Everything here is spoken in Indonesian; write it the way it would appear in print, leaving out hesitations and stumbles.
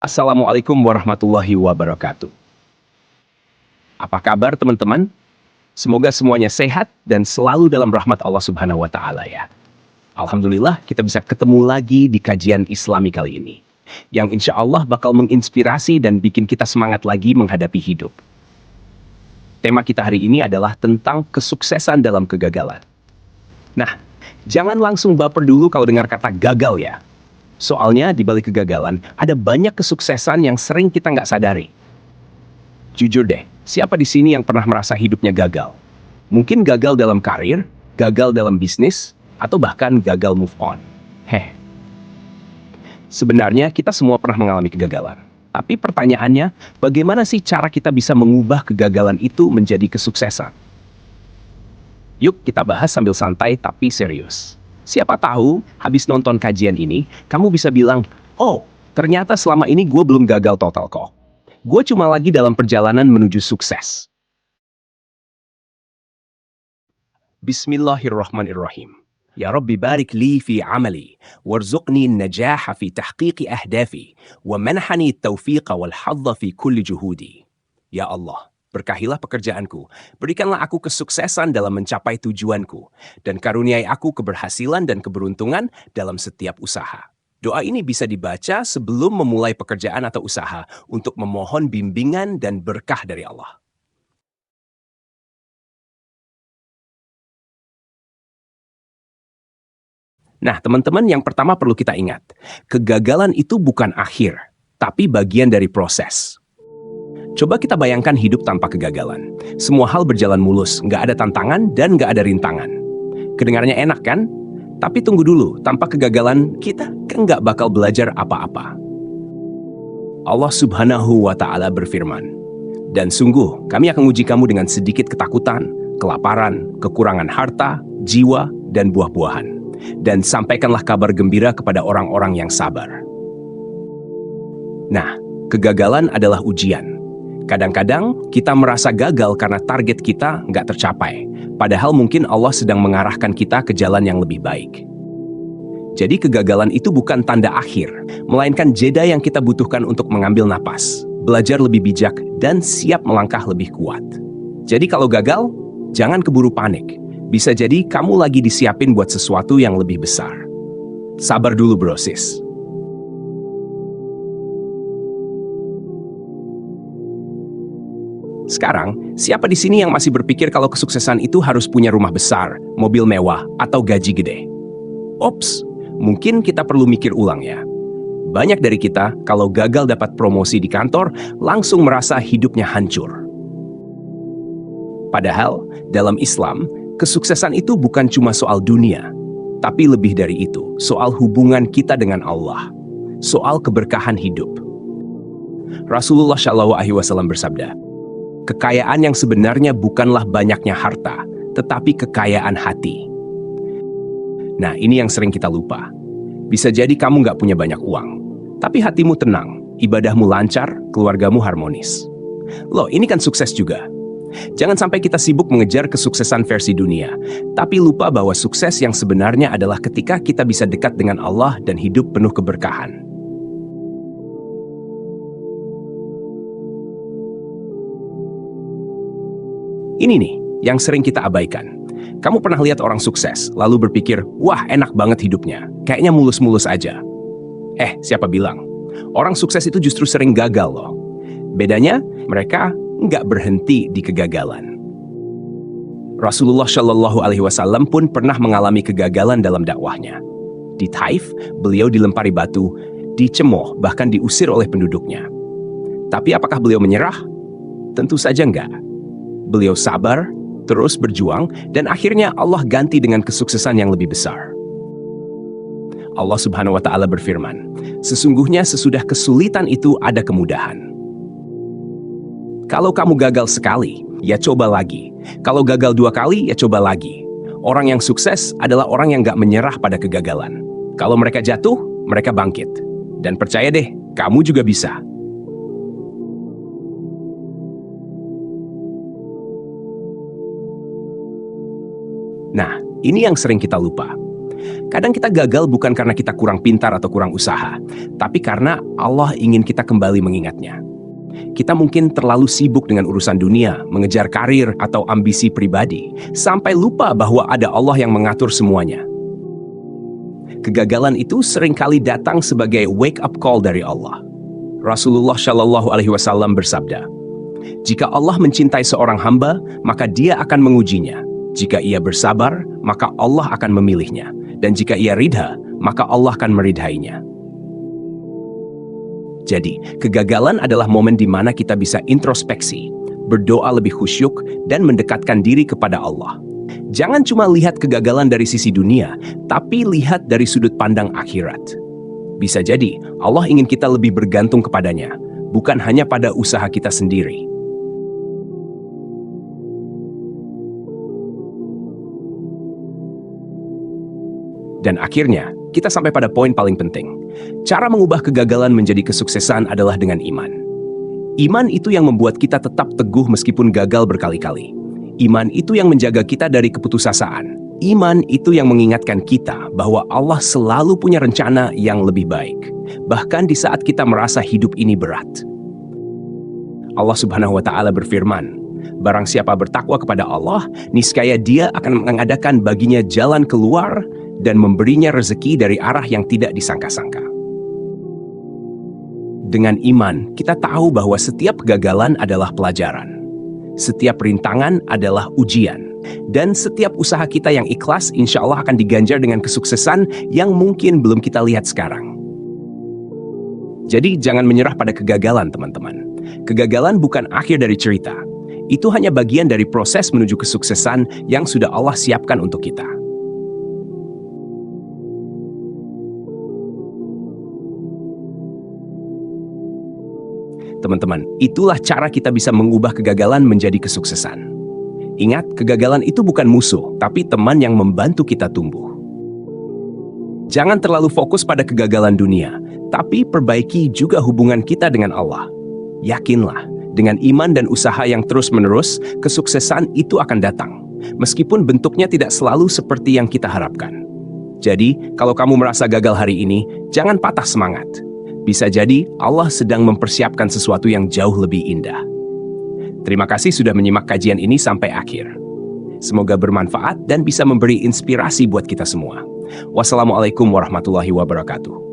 Assalamualaikum warahmatullahi wabarakatuh. Apa kabar teman-teman? Semoga semuanya sehat dan selalu dalam rahmat Allah Subhanahu wa taala ya. Alhamdulillah kita bisa ketemu lagi di kajian Islami kali ini. Yang insya Allah bakal menginspirasi dan bikin kita semangat lagi menghadapi hidup. Tema kita hari ini adalah tentang kesuksesan dalam kegagalan. Nah, jangan langsung baper dulu kalau dengar kata gagal ya. Soalnya di balik kegagalan ada banyak kesuksesan yang sering kita nggak sadari. Jujur deh, siapa di sini yang pernah merasa hidupnya gagal? Mungkin gagal dalam karir, gagal dalam bisnis, atau bahkan gagal move on. Sebenarnya kita semua pernah mengalami kegagalan. Tapi pertanyaannya, bagaimana sih cara kita bisa mengubah kegagalan itu menjadi kesuksesan? Yuk kita bahas sambil santai tapi serius. Siapa tahu, habis nonton kajian ini, kamu bisa bilang, oh, ternyata selama ini gue belum gagal total kok. Gue cuma lagi dalam perjalanan menuju sukses. Bismillahirrahmanirrahim. Ya Rabbi barik li fi amali, warzuqni najaha fi tahqiqi ahdafi, wa manhani taufiqa wal hadza fi kulli juhudi. Ya Allah, berkahilah pekerjaanku, berikanlah aku kesuksesan dalam mencapai tujuanku, dan karuniai aku keberhasilan dan keberuntungan dalam setiap usaha. Doa ini bisa dibaca sebelum memulai pekerjaan atau usaha untuk memohon bimbingan dan berkah dari Allah. Nah, teman-teman, yang pertama perlu kita ingat, kegagalan itu bukan akhir, tapi bagian dari proses. Coba kita bayangkan hidup tanpa kegagalan. Semua hal berjalan mulus, nggak ada tantangan dan nggak ada rintangan. Kedengarannya enak kan? Tapi tunggu dulu, tanpa kegagalan kita kan nggak bakal belajar apa-apa. Allah Subhanahu wa Ta'ala berfirman, dan sungguh kami akan uji kamu dengan sedikit ketakutan, kelaparan, kekurangan harta, jiwa, dan buah-buahan. Dan sampaikanlah kabar gembira kepada orang-orang yang sabar. Nah, kegagalan adalah ujian. Kadang-kadang kita merasa gagal karena target kita nggak tercapai. Padahal mungkin Allah sedang mengarahkan kita ke jalan yang lebih baik. Jadi kegagalan itu bukan tanda akhir, melainkan jeda yang kita butuhkan untuk mengambil napas, belajar lebih bijak, dan siap melangkah lebih kuat. Jadi kalau gagal, jangan keburu panik. Bisa jadi kamu lagi disiapin buat sesuatu yang lebih besar. Sabar dulu bro sis. Sekarang, siapa di sini yang masih berpikir kalau kesuksesan itu harus punya rumah besar, mobil mewah, atau gaji gede? Ops, mungkin kita perlu mikir ulang ya. Banyak dari kita, kalau gagal dapat promosi di kantor, langsung merasa hidupnya hancur. Padahal, dalam Islam, kesuksesan itu bukan cuma soal dunia, tapi lebih dari itu, soal hubungan kita dengan Allah, soal keberkahan hidup. Rasulullah SAW bersabda, kekayaan yang sebenarnya bukanlah banyaknya harta, tetapi kekayaan hati. Nah, ini yang sering kita lupa. Bisa jadi kamu nggak punya banyak uang, tapi hatimu tenang, ibadahmu lancar, keluargamu harmonis. Loh, ini kan sukses juga. Jangan sampai kita sibuk mengejar kesuksesan versi dunia, tapi lupa bahwa sukses yang sebenarnya adalah ketika kita bisa dekat dengan Allah dan hidup penuh keberkahan. Ini nih, yang sering kita abaikan. Kamu pernah lihat orang sukses, lalu berpikir, wah enak banget hidupnya, kayaknya mulus-mulus aja. Siapa bilang? Orang sukses itu justru sering gagal loh. Bedanya, mereka nggak berhenti di kegagalan. Rasulullah SAW pun pernah mengalami kegagalan dalam dakwahnya. Di Taif, beliau dilempari batu, dicemooh, bahkan diusir oleh penduduknya. Tapi apakah beliau menyerah? Tentu saja enggak. Beliau sabar, terus berjuang, dan akhirnya Allah ganti dengan kesuksesan yang lebih besar. Allah Subhanahu wa Ta'ala berfirman, sesungguhnya sesudah kesulitan itu ada kemudahan. Kalau kamu gagal sekali, ya coba lagi. Kalau gagal 2 kali, ya coba lagi. Orang yang sukses adalah orang yang gak menyerah pada kegagalan. Kalau mereka jatuh, mereka bangkit. Dan percaya deh, kamu juga bisa. Nah, ini yang sering kita lupa. Kadang kita gagal bukan karena kita kurang pintar atau kurang usaha, tapi karena Allah ingin kita kembali mengingatnya. Kita mungkin terlalu sibuk dengan urusan dunia, mengejar karir atau ambisi pribadi, sampai lupa bahwa ada Allah yang mengatur semuanya. Kegagalan itu seringkali datang sebagai wake-up call dari Allah. Rasulullah Shallallahu Alaihi Wasallam bersabda, "Jika Allah mencintai seorang hamba, maka Dia akan mengujinya. Jika ia bersabar, maka Allah akan memilihnya. Dan jika ia ridha, maka Allah akan meridhainya." Jadi, kegagalan adalah momen di mana kita bisa introspeksi, berdoa lebih khusyuk, dan mendekatkan diri kepada Allah. Jangan cuma lihat kegagalan dari sisi dunia, tapi lihat dari sudut pandang akhirat. Bisa jadi, Allah ingin kita lebih bergantung kepadanya, bukan hanya pada usaha kita sendiri. Dan akhirnya, kita sampai pada poin paling penting. Cara mengubah kegagalan menjadi kesuksesan adalah dengan iman. Iman itu yang membuat kita tetap teguh meskipun gagal berkali-kali. Iman itu yang menjaga kita dari keputusasaan. Iman itu yang mengingatkan kita bahwa Allah selalu punya rencana yang lebih baik, bahkan di saat kita merasa hidup ini berat. Allah Subhanahu wa Ta'ala berfirman, "Barang siapa bertakwa kepada Allah, niscaya Dia akan mengadakan baginya jalan keluar dan memberinya rezeki dari arah yang tidak disangka-sangka." Dengan iman, kita tahu bahwa setiap kegagalan adalah pelajaran. Setiap rintangan adalah ujian. Dan setiap usaha kita yang ikhlas insya Allah akan diganjar dengan kesuksesan yang mungkin belum kita lihat sekarang. Jadi jangan menyerah pada kegagalan, teman-teman. Kegagalan bukan akhir dari cerita. Itu hanya bagian dari proses menuju kesuksesan yang sudah Allah siapkan untuk kita. Teman-teman, itulah cara kita bisa mengubah kegagalan menjadi kesuksesan. Ingat, kegagalan itu bukan musuh, tapi teman yang membantu kita tumbuh. Jangan terlalu fokus pada kegagalan dunia, tapi perbaiki juga hubungan kita dengan Allah. Yakinlah, dengan iman dan usaha yang terus-menerus, kesuksesan itu akan datang, meskipun bentuknya tidak selalu seperti yang kita harapkan. Jadi, kalau kamu merasa gagal hari ini, jangan patah semangat. Bisa jadi Allah sedang mempersiapkan sesuatu yang jauh lebih indah. Terima kasih sudah menyimak kajian ini sampai akhir. Semoga bermanfaat dan bisa memberi inspirasi buat kita semua. Wassalamualaikum warahmatullahi wabarakatuh.